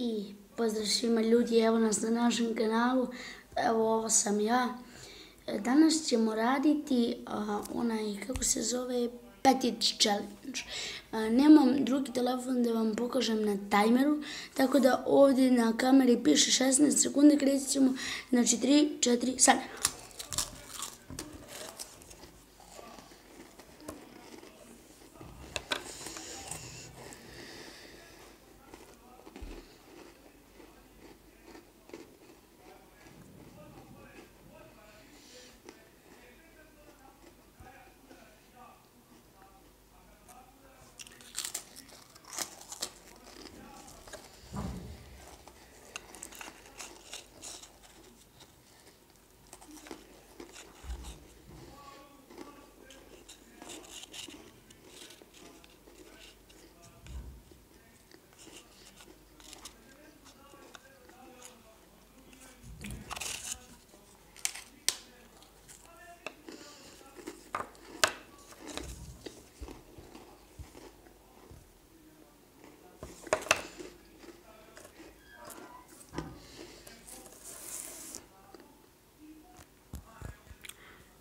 I pozdrav svima ljudi, evo nas na našem kanalu, evo ovo sam ja. Danas ćemo raditi onaj, kako se zove, petić challenge. Nemam drugi telefon da vam pokažem na tajmeru, tako da ovdje na kameri piše 16 sekundi, krećit ćemo, znači 3, 4, sad.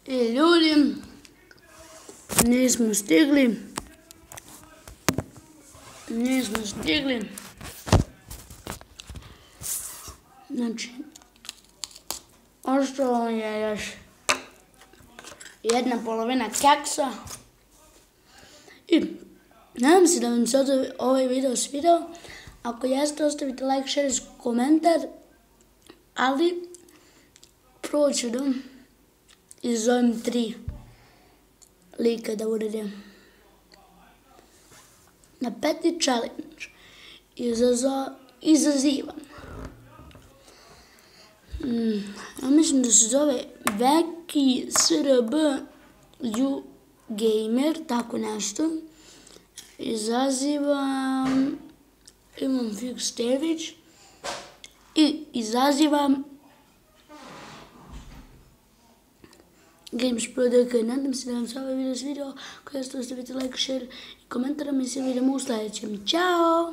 I ljudi, nismo stigli. Znači, ostalo je još jedna polovina keksa. I nadam se da vam se ovaj video svidao. Ako jeste, ostavite like, share, komentar. Ali, prvo ću da izovem 3 lika da uradim. Na petić challenge izazivam. Ja mislim da se zove Veki SRB Gamer, tako nešto. Izazivam, imam Fix Stević i izazivam Games Pro DK. Nadam se da vam se ovaj video svidio. Ako jeste, ostavite like, share i komentar. Mi se vidimo u sljedećem. Ćao!